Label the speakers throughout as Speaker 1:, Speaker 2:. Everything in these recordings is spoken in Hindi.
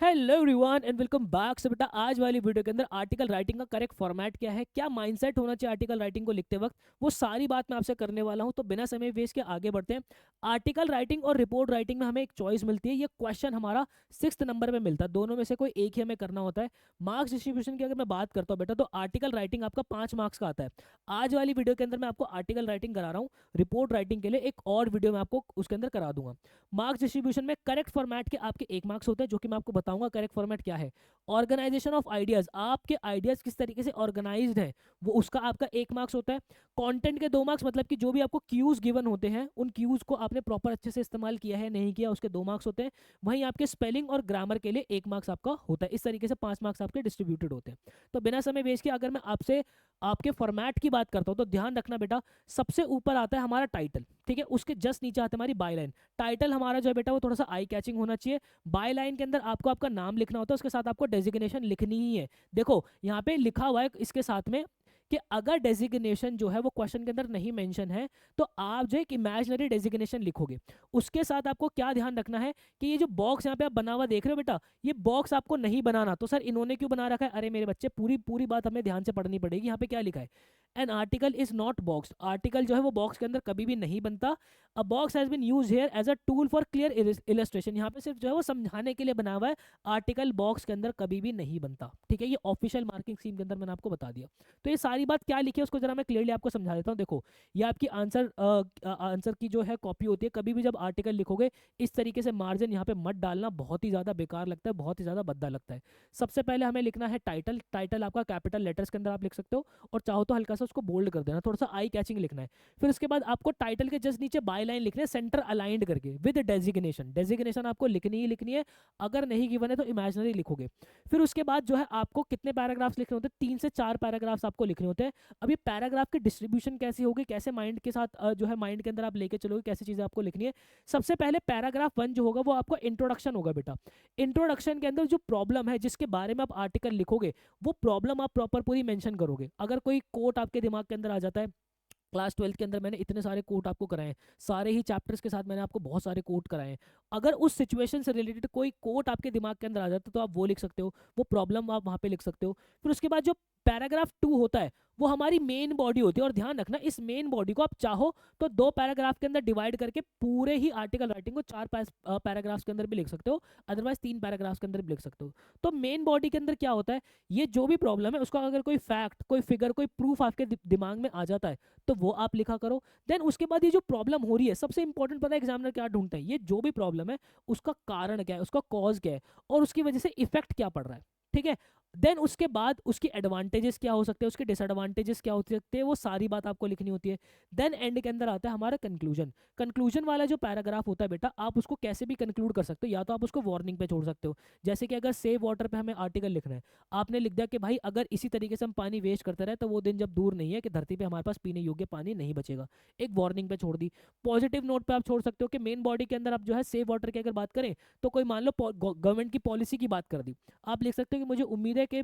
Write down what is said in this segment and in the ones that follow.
Speaker 1: Hello everyone and welcome back. से बेटा आज वाली वीडियो के अंदर आर्टिकल राइटिंग का करेक्ट फॉर्मेट क्या है, क्या माइंडसेट होना चाहिए आर्टिकल राइटिंग को लिखते वक्त, वो सारी बात मैं आपसे करने वाला हूं। तो बिना समय वेस्ट के आगे बढ़ते हैं। आर्टिकल राइटिंग और रिपोर्ट राइटिंग में हमें एक चॉइस मिलती है। ये क्वेश्चन हमारा 6th नंबर में मिलता है, दोनों में से कोई एक ही हमें करना होता है। मार्क्स डिस्ट्रीब्यूशन की अगर मैं बात करता हूँ बेटा, तो आर्टिकल राइटिंग आपका 5 मार्क्स का आता है। आज वाली वीडियो के अंदर मैं आपको आर्टिकल राइटिंग करा रहा हूँ। रिपोर्ट राइटिंग के लिए एक और वीडियो मैं आपको उसके अंदर करा दूंगा। मार्क्स डिस्ट्रीब्यूशन में करेक्ट फॉर्मेट के आपके 1 मार्क्स होते हैं, जो कि मैं आपको बताऊंगा करेक्ट फॉर्मेट क्या है। ऑर्गेनाइजेशन ऑफ आइडियाज, आपके आइडियाज किस तरीके से ऑर्गेनाइज्ड है, वो उसका आपका 1 मार्क्स होता है। कंटेंट के 2 मार्क्स, मतलब कि जो भी आपको क्यूज गिवन होते हैं उन क्यूज को आपने प्रॉपर अच्छे से इस्तेमाल किया है नहीं किया, उसके 2 मार्क्स होते हैं। वहीं आपके स्पेलिंग और ग्रामर के लिए 1 मार्क्स आपका होता है। इस तरीके से 5 मार्क्स आपके डिस्ट्रीब्यूटेड होते हैं। तो बिना समय वेस्ट किए अगर मैं आपसे आपके फॉर्मेट की बात करता हूँ, तो ध्यान रखना बेटा, सबसे ऊपर आता है हमारा टाइटल, ठीक है। उसके जस्ट नीचे आती है हमारी बाय लाइन। टाइटल हमारा जो है बेटा वो थोड़ा सा आई कैचिंग होना चाहिए। बाय लाइन के अंदर आपको आपका नाम लिखना होता है, उसके साथ आपको डेजिग्नेशन लिखनी ही है। देखो यहाँ पे लिखा हुआ है इसके साथ में कि अगर डेजिग्नेशन जो है वो क्वेश्चन के अंदर नहीं मेंशन है, तो आप जो एक इमेजिनरी डेजिग्नेशन लिखोगे। उसके साथ आपको क्या ध्यान रखना है कि ये जो बॉक्स यहाँ पे आप बना हुआ देख रहे हो बेटा, ये बॉक्स आपको नहीं बनाना। तो सर इन्होंने क्यों बना रखा है? अरे मेरे बच्चे, पूरी पूरी बात हमें ध्यान से पढ़नी पड़ेगी। यहाँ पे क्या लिखा है? An article is not box. Article जो है वो बॉक्स के अंदर कभी भी नहीं बनता। A box has been use here as a tool for clear illustration. यहाँ पे सिर्फ जो है वो समझाने के लिए बना हुआ है। आर्टिकल बॉक्स के अंदर कभी भी नहीं बनता, ठीक है। ये ऑफिशियल मार्किंग स्कीम के अंदर मैंने आपको बता दिया। तो ये सारी बात क्या लिखी है उसको जरा मैं क्लियरली आपको समझा देता हूँ। देखो, ये आपकी आंसर की जो है कॉपी होती है। कभी भी जब आर्टिकल लिखोगे, इस तरीके से मार्जिन यहाँ पे मत डालना, बहुत ही ज्यादा बेकार लगता है, बहुत ही ज्यादा भद्दा लगता है। सबसे पहले हमें लिखना है टाइटल। टाइटल आपका कैपिटल लेटर्स के अंदर आप लिख सकते हो, और चाहो तो हल्का सा उसको बोल्ड कर देना, थोड़ा सा आई कैचिंग लिखना है। फिर उसके बाद आपको टाइटल के जस्ट नीचे बाय लाइन लिखना है, सेंटर अलाइंड करके विद डेजिग्नेशन। डेजिग्नेशन आपको लिखनी ही लिखनी है, अगर नहीं गिवन है तो इमेजिनरी लिखोगे। फिर उसके बाद जो है आपको कितने पैराग्राफ्स लिखने होते हैं? 3 से 4 पैराग्राफ्स आपको लिखने होते हैं। अब ये पैराग्राफ की डिस्ट्रीब्यूशन कैसी होगी, कैसे माइंड के साथ जो है माइंड के अंदर आप लेके चलोगे, कैसी चीजें आपको लिखनी है। सबसे पहले पैराग्राफ 1 जो होगा वो आपका इंट्रोडक्शन होगा बेटा। इंट्रोडक्शन के अंदर जो प्रॉब्लम है जिसके बारे में आप आर्टिकल लिखोगे, वो प्रॉब्लम आप प्रॉपर पूरी मेंशन करोगे। अगर कोई कोट आपके दिमाग के अंदर आ जाता है, क्लास 12th के अंदर मैंने इतने सारे कोट आपको कराए हैं, सारे ही चैप्टर्स के साथ मैंने आपको बहुत सारे कोट कराए हैं। अगर उस सिचुएशन से रिलेटेड कोई कोट आपके दिमाग के अंदर आ जाता है, तो आप वो लिख सकते हो, वो प्रॉब्लम आप वहां पे लिख सकते हो। फिर उसके बाद जो पैराग्राफ 2 होता है, वो हमारी मेन बॉडी होती है। और ध्यान रखना, इस मेन बॉडी को आप चाहो तो 2 पैराग्राफ के अंदर डिवाइड करके पूरे ही आर्टिकल राइटिंग को 4 पैराग्राफ्स के अंदर भी लिख सकते हो, अदरवाइज 3 पैराग्राफ्स के अंदर भी लिख सकते हो। तो मेन बॉडी के अंदर क्या होता है, ये जो भी प्रॉब्लम है उसका अगर कोई फैक्ट, कोई फिगर, कोई प्रूफ आपके दिमाग में आ जाता है, तो वो आप लिखा करो। देन उसके बाद ये जो प्रॉब्लम हो रही है, सबसे इंपॉर्टेंट पता है एग्जामिनर क्या ढूंढता है? ये जो भी प्रॉब्लम है उसका कारण क्या है, उसका कॉज क्या है, और उसकी वजह से इफेक्ट क्या पड़ रहा है, ठीक है। देन उसके बाद उसकी एडवांटेजेस क्या हो सकते हैं, उसके डिसएडवांटेजेस क्या हो सकते हैं, वो सारी बात आपको लिखनी होती है। देन एंड के अंदर आता है हमारा कंक्लूजन। कंक्लूजन वाला जो पैराग्राफ होता है बेटा, आप उसको कैसे भी कंक्लूड कर सकते हो। या तो आप उसको वार्निंग पे छोड़ सकते हो, जैसे कि अगर सेव वाटर पे हमें आर्टिकल लिखना है, आपने लिख दिया कि भाई अगर इसी तरीके से हम पानी वेस्ट करते रहे, तो वो दिन जब दूर नहीं है कि धरती पे हमारे पास पीने योग्य पानी नहीं बचेगा। एक वार्निंग पे छोड़ दी। पॉजिटिव नोट पे आप छोड़ सकते हो कि मेन बॉडी के अंदर आप जो है सेव वाटर की अगर बात करें, तो कोई मान लो गवर्नमेंट की पॉलिसी की बात कर दी, आप लिख सकते हो कि मुझे उम्मीद है कि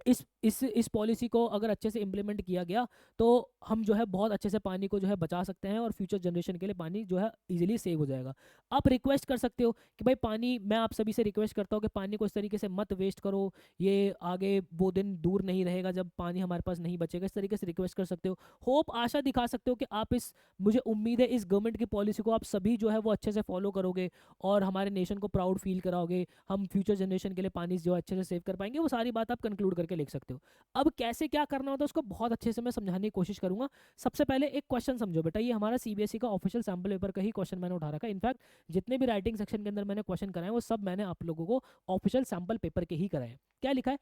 Speaker 1: इस पॉलिसी को अगर अच्छे से इम्प्लीमेंट किया गया, तो हम जो है बहुत अच्छे से पानी को जो है बचा सकते हैं, और फ्यूचर जनरेशन के लिए पानी जो है इजीली सेव हो जाएगा। आप रिक्वेस्ट कर सकते हो कि भाई पानी, मैं आप सभी से रिक्वेस्ट करता हूँ कि पानी को इस तरीके से मत वेस्ट करो, ये आगे वो दिन दूर नहीं रहेगा जब पानी हमारे पास नहीं बचेगा। इस तरीके से रिक्वेस्ट कर सकते हो। होप, आशा दिखा सकते हो कि आप इस, मुझे उम्मीद है इस गवर्नमेंट की पॉलिसी को आप सभी जो है वो अच्छे से फॉलो करोगे, और हमारे नेशन को प्राउड फील कराओगे। हम फ्यूचर जनरेशन के लिए पानी जो है अच्छे से सेव कर पाएंगे। वो सारी बात आप कंक्लूड करके लिख सकते हो। अब कैसे क्या करना होता है उसको बहुत अच्छे से मैं समझाने की कोशिश करूंगा। सबसे पहले एक क्वेश्चन समझो बेटा, ये हमारा सीबीएसई का ऑफिशियल सैम्पल पेपर का ही क्वेश्चन मैंने उठा रखा है। इनफैक्ट जितने भी राइटिंग सेक्शन के अंदर मैंने क्वेश्चन कराए, वो सब मैंने आप लोगों को ऑफिशियल सैम्पल पेपर के ही कराए हैं। क्या लिखा है?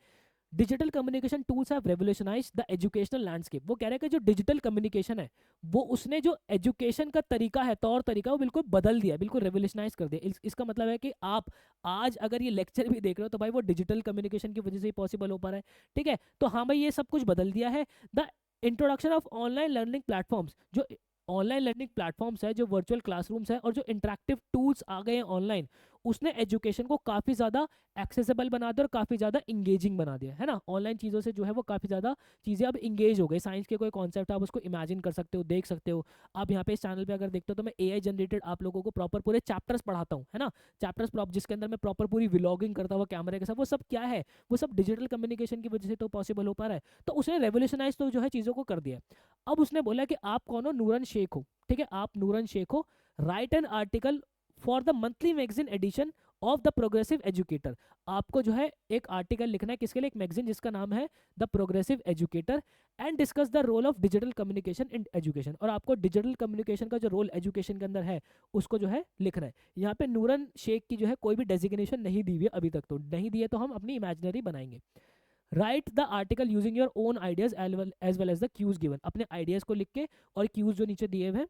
Speaker 1: Digital communication tools have revolutionised the educational landscape. वो कह रहे हैं कि जो डिजिटल कम्युनिकेशन है, वो उसने जो एजुकेशन का तरीका है, तौर तरीका, वो बिल्कुल बदल दिया, बिल्कुल रेवोल्यूशनाइज कर दिया। इसका मतलब है कि आप आज अगर ये लेक्चर भी देख रहे हो, तो भाई वो डिजिटल कम्युनिकेशन की वजह से ही पॉसिबल हो पा रहा है, ठीक है। तो हाँ भाई, ये सब कुछ बदल दिया है। The introduction of online learning platforms, जो ऑनलाइन लर्निंग प्लेटफॉर्म्स है, जो वर्चुअल क्लासरूम्स है, और जो इंटरेक्टिव टूल्स आ गए हैं ऑनलाइन, उसने एजुकेशन को काफ़ी ज़्यादा एक्सेसिबल बना दिया और काफ़ी ज़्यादा इंगेजिंग बना दिया, है ना। ऑनलाइन चीज़ों से जो है वो काफ़ी ज़्यादा चीज़ें अब इंगेज हो गई। साइंस के कोई कॉन्सेप्ट आप उसको इमेजिन कर सकते हो, देख सकते हो। आप यहाँ पे इस चैनल पे अगर देखते हो तो मैं एआई जनरेटेड आप लोगों को प्रॉपर पूरे चैप्टर्स पढ़ाता हूँ, है ना। चैप्टर्स जिसके अंदर मैं प्रॉपर पूरी व्लॉगिंग करता हुआ कैमरे के साथ, वो सब क्या है, वो सब डिजिटल कम्युनिकेशन की वजह से तो पॉसिबल हो पा रहा है। तो उसने रेवोल्यूशनाइज तो जो है चीज़ों को कर दिया। अब उसने बोला कि आप कौन हो, नूरन शेख हो, ठीक है, आप नूरन शेख हो, write an article for the monthly magazine edition of the progressive educator. आपको जो है एक आर्टिकल लिखना है, किसके लिए, एक मैगजीन जिसका नाम है the progressive educator, and discuss the role of digital communication in education. और आपको डिजिटल कम्युनिकेशन का जो रोल एजुकेशन के अंदर है उसको जो है लिखना है। यहाँ पे नूरन शेख की जो है कोई भी डेजिग्नेशन नहीं दी हुई है अभी तक, तो नहीं दी है तो हम अपनी इमेजिनरी बनाएंगे। Write the article using your own ideas as well as the cues given. अपने आइडियाज को लिख के और क्यूज जो नीचे दिए हुए हैं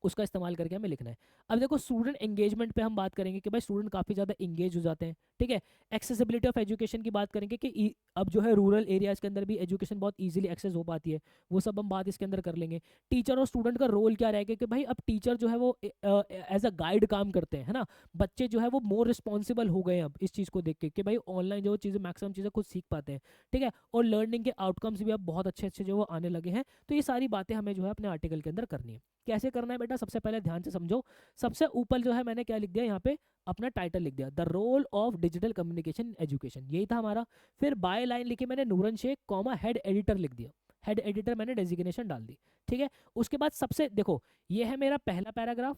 Speaker 1: उसका इस्तेमाल करके हमें लिखना है। अब देखो स्टूडेंट एंगेजमेंट पे हम बात करेंगे कि भाई स्टूडेंट काफ़ी ज़्यादा एंगेज हो जाते हैं, ठीक है। एक्सेसिबिलिटी ऑफ एजुकेशन की बात करेंगे कि अब जो है रूरल एरियाज़ के अंदर भी एजुकेशन बहुत ईजिली एक्सेस हो पाती है, वो सब हम बात इसके अंदर कर लेंगे। टीचर और स्टूडेंट का रोल क्या रहेगा कि भाई अब टीचर जो है वो एज अ गाइड काम करते हैं, है ना। बच्चे जो है वो मोर रिस्पॉन्सिबल हो गए हैं अब इस चीज़ को देख के कि भाई ऑनलाइन जो चीज़ें मैक्सिमम चीज़ें खुद सीख पाते हैं, ठीक है। और लर्निंग के आउटकम्स भी अब बहुत अच्छे अच्छे जो वो आने लगे हैं। तो ये सारी बातें हमें जो है अपने आर्टिकल के अंदर करनी है। कैसे करना है बेटा, सबसे पहले ध्यान से समझो। सबसे ऊपर जो है मैंने क्या लिख दिया यहाँ पे, अपना टाइटल लिख दिया, the role of digital communication in education, यही था हमारा। फिर बाय लाइन लिखी मैंने Nooran Shaikh comma head editor लिख दिया, हेड एडिटर मैंने डेजिग्नेशन डाल दी, ठीक है। उसके बाद सबसे देखो, ये है मेरा पहला पैराग्राफ,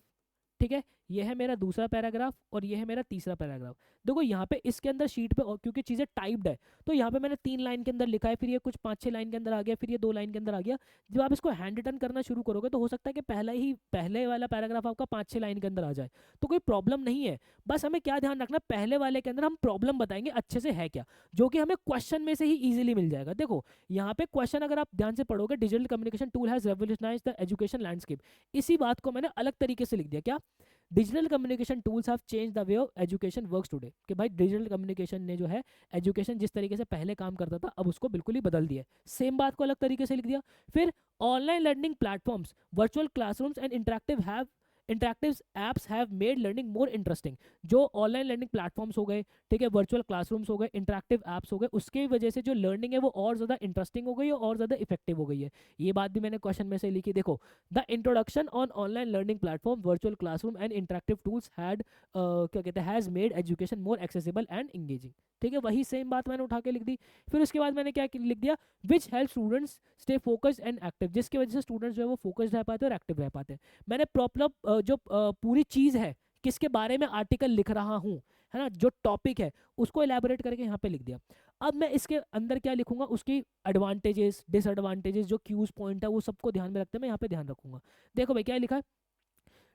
Speaker 1: ठीक है, ये है मेरा दूसरा पैराग्राफ और ये है मेरा तीसरा पैराग्राफ। देखो यहाँ पे इसके अंदर शीट पे क्योंकि चीज़ें टाइप्ड है तो यहाँ पे मैंने 3 लाइन के अंदर लिखा है, फिर ये कुछ 5-6 लाइन के अंदर आ गया, फिर ये 2 लाइन के अंदर आ गया। जब आप इसको हैंड रिटन करना शुरू करोगे तो हो सकता है कि पहले वाला पैराग्राफ आपका 5-6 लाइन के अंदर आ जाए, तो कोई प्रॉब्लम नहीं है। बस हमें क्या ध्यान रखना, पहले वाले के अंदर हम प्रॉब्लम बताएंगे अच्छे से है क्या, जो कि हमें क्वेश्चन में से ही ईजिली मिल जाएगा। देखो यहाँ पे क्वेश्चन अगर आप ध्यान से पढ़ोगे, digital communication tool has revolutionised the education landscape, इसी बात को मैंने अलग तरीके से लिख दिया, क्या, digital communication tools have change the way of education works today, कि भाई डिजिटल कम्युनिकेशन ने जो है एजुकेशन जिस तरीके से पहले काम करता था अब उसको बिल्कुल ही बदल दिया है। सेम बात को अलग तरीके से लिख दिया। फिर online learning platforms, virtual classrooms and interactive apps have made learning more interesting. जो ऑनलाइन लर्निंग प्लेटफॉर्म्स हो गए, ठीक है, वर्चुअल क्लासरूम्स हो गए, इंटरेक्टिव एप्स हो गए, उसकी वजह से जो लर्निंग है वो और ज़्यादा इंटरेस्टिंग हो गई है और ज़्यादा इफेक्टिव हो गई है। ये बात भी मैंने क्वेश्चन में से लिखी, देखो, the introduction on online learning platform, virtual classroom and interactive tools had क्या कहते हैं, has made education more accessible and engaging, ठीक है। वही सेम बात मैंने उठा के लिख दी। फिर उसके बाद मैंने क्या लिख दिया, which help students stay focused and active, जिसकी वजह से स्टूडेंट्स जो है वो फोकस्ड रह पाते हैं और एक्टिव रह पाते हैं। मैंने प्रॉपर जो पूरी चीज़ है किसके बारे में आर्टिकल लिख रहा हूँ, है ना, जो टॉपिक है उसको एलैबोरेट करके यहाँ पे लिख दिया। अब मैं इसके अंदर क्या लिखूंगा, उसकी एडवांटेजेस डिसएडवांटेजेस, जो क्यूज पॉइंट है वो सबको ध्यान में रखते हैं मैं यहाँ पे ध्यान रखूंगा। देखो भाई क्या लिखा है,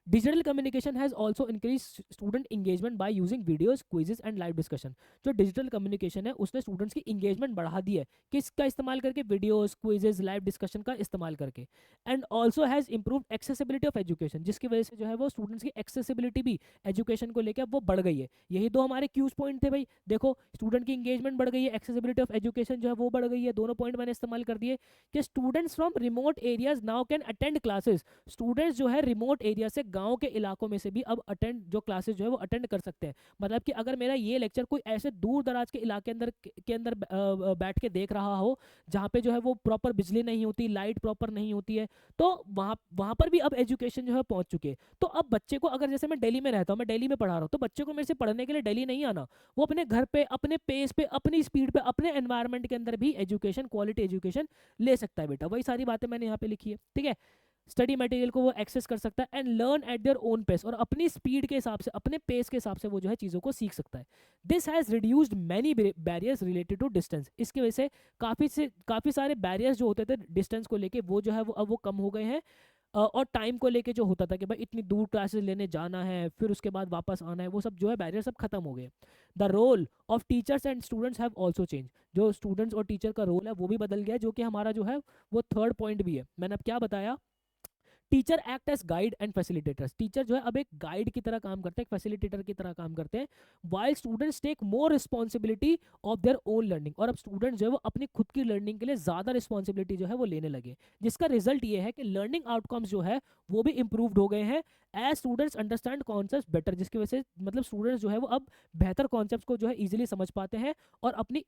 Speaker 1: digital communication has also increase student engagement by using videos, quizzes and live discussion. जो डिजिटल कम्युनिकेशन है उसने स्टूडेंट्स की इंगेजमेंट बढ़ा दी है, किसका इस्तेमाल करके, वीडियोस, क्विजेस, लाइव डिस्कशन का इस्तेमाल करके। And also has improve accessibility of education, जिसकी वजह से जो है वो स्टूडेंट्स की एक्सेसिबिलिटी भी एजुकेशन को लेकर वो बढ़ गई है। यही दो हमारे क्यूज पॉइंट थे भाई। देखो स्टूडेंट की इंगेजमेंट बढ़ गई है, एक्सेसिबिलिटी ऑफ एजुकेशन जो है वो बढ़ गई है, दोनों पॉइंट मैंने इस्तेमाल कर दिए। कि students from remote areas now can attend classes, students जो है रिमोट एरिया से, गाँव के इलाकों में से भी अब अटेंड जो क्लासेस जो है वो अटेंड कर सकते हैं। मतलब कि अगर मेरा ये लेक्चर कोई ऐसे दूर दराज के इलाके अंदर बैठ के देख रहा हो जहाँ पे जो है वो प्रॉपर बिजली नहीं होती, लाइट प्रॉपर नहीं होती है, तो वहाँ पर भी अब एजुकेशन जो है पहुँच चुकी है। तो अब बच्चे को, अगर जैसे मैं दिल्ली में रहता हूँ, मैं दिल्ली में पढ़ा रहा हूँ, तो बच्चे को मेरे से पढ़ने के लिए दिल्ली नहीं आना, वो अपने घर पे, अपने पेस पे, अपनी स्पीड पे, अपने एनवायरनमेंट के अंदर भी एजुकेशन, क्वालिटी एजुकेशन ले सकता है बेटा। वही सारी बातें मैंने यहाँ पे लिखी है, ठीक है। स्टडी मटेरियल को वो एक्सेस कर सकता है and learn at their own pace, और अपनी स्पीड के हिसाब से, अपने पेस के हिसाब से वो जो है चीज़ों को सीख सकता है। This has reduced many barriers related to distance, इसकी वजह से काफ़ी सारे बैरियर्स जो होते थे डिस्टेंस को लेके वो जो है वो अब वो कम हो गए हैं। और टाइम को लेके जो होता था कि भाई इतनी दूर क्लासेस लेने जाना है फिर उसके बाद वापस आना है, वो सब जो है बैरियर सब खत्म हो गए। The role of teachers and students have also change, जो स्टूडेंट्स और टीचर का रोल है वो भी बदल गया है, जो कि हमारा जो है वो थर्ड पॉइंट भी है। मैंने अब क्या बताया, teacher act as guide and facilitators, teacher जो है अब एक गाइड की तरह काम करते हैं, एक फैसिलिटेटर की तरह काम करते हैं। While students take more responsibility of their own learning, और अब स्टूडेंट जो है वो अपनी खुद की लर्निंग के लिए ज़्यादा रिस्पॉन्सिबिलिटी जो है वो लेने लगे, जिसका रिजल्ट ये है कि लर्निंग आउटकम्स जो है वो भी इंप्रूव्ड हो गए हैं as students understand concept better, जिसकी वजह से मतलब स्टूडेंट्स जो है वो अब बेहतर कॉन्सेप्ट को जो है इजीली समझ पाते हैं और अपनी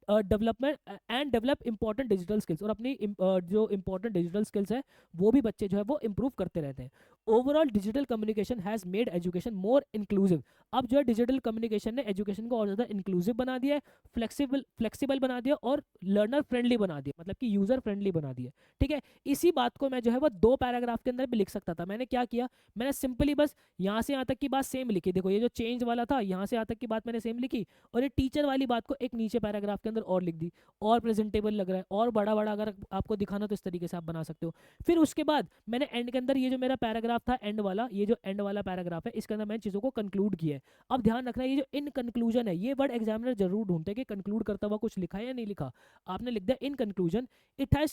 Speaker 1: development and develop important digital skills, और अपनी जो इंपॉर्टेंट डिजिटल स्किल्स है वो भी बच्चे जो है वो इंप्रूव करते रहते हैं। Overall digital communication has made education more inclusive. अब जो है डिजिटल कम्युनिकेशन ने एजुकेशन को और ज़्यादा इंक्लूसिव बना दिया है, फ्लेक्सिबल बना दिया और लर्नर फ्रेंडली बना दिया, मतलब कि यूज़र फ्रेंडली बना दिया। ठीक है, इसी बात को मैं जो है वो 2 पैराग्राफ के अंदर भी लिख सकता था। मैंने क्या किया, मैंने सिंपली बस यहाँ से यहाँ तक की बात सेम लिखी। देखो ये जो चेंज वाला था, यहाँ से यहाँ तक की बात मैंने सेम लिखी, और ये टीचर वाली बात को एक नीचे पैराग्राफ के अंदर और लिख दी, और प्रेजेंटेबल लग रहा है, और बड़ा बड़ा अगर आपको दिखाना तो इस तरीके से आप बना सकते हो। फिर उसके बाद मैंने एंड के अंदर ये जो मेरा पैराग्राफ था एंड वाला, ये जो एंड वाला पैराग्राफ है इसके अंदर मैंने चीज़ों को कंक्लूड किया है। अब ध्यान रखना, ये जो इन कंक्लूजन है, ये वर्ड एग्जामिनर जरूर ढूंढते हैं कि कंक्लूड करता हुआ कुछ लिखा है या नहीं लिखा। आपने लिख दिया in conclusion it has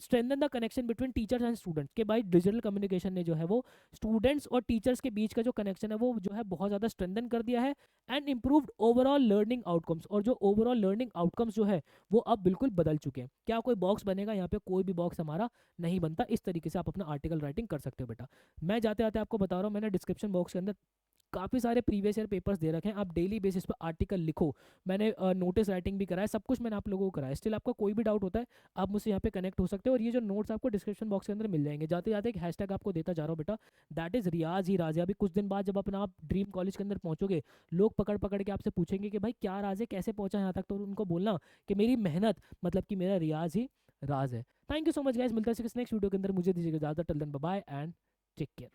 Speaker 1: strengthen the connection between teachers and students, के भाई डिजिटल कम्युनिकेशन ने जो है वो स्टूडेंट्स और टीचर्स के बीच का जो कनेक्शन है वो जो है बहुत ज़्यादा स्ट्रेंथन कर दिया है, and improved overall learning outcomes, और जो ओवरऑल लर्निंग आउटकम्स जो है वो अब बिल्कुल बदल चुके हैं। क्या कोई बॉक्स बनेगा? यहाँ पे कोई भी बॉक्स हमारा नहीं बनता। इस तरीके से आप अपना आर्टिकल राइटिंग कर सकते हो बेटा। मैं जाते जाते आपको बता रहा हूँ, मैंने डिस्क्रिप्शन बॉक्स के अंदर काफ़ी सारे प्रीवियस ईयर पेपर्स दे रखे हैं, आप डेली बेसिस पर आर्टिकल लिखो। मैंने नोटिस राइटिंग भी कराया, सब कुछ मैंने आप लोगों को कराया। स्टिल आपका कोई भी डाउट होता है आप मुझसे यहाँ पे कनेक्ट हो सकते हो, और ये जो नोट्स आपको डिस्क्रिप्शन बॉक्स के अंदर मिल जाएंगे। जाते जाते एक हैशटैग आपको देता जा रहा हूँ बेटा, दैट इज़ रियाज ही राज है। अभी कुछ दिन बाद जब अपना आप ड्रीम कॉलेज के अंदर पहुँचोगे, लोग पकड़ पकड़ के आपसे पूछेंगे कि भाई क्या राज है, कैसे पहुँचा यहाँ तक, तो उनको बोलना कि मेरी मेहनत, मतलब कि मेरा रियाज ही राज है। Thank you so much guys, मिलता है नेक्स्ट वीडियो के अंदर। मुझे दीजिएगा ज़्यादा, till then bye bye and take care.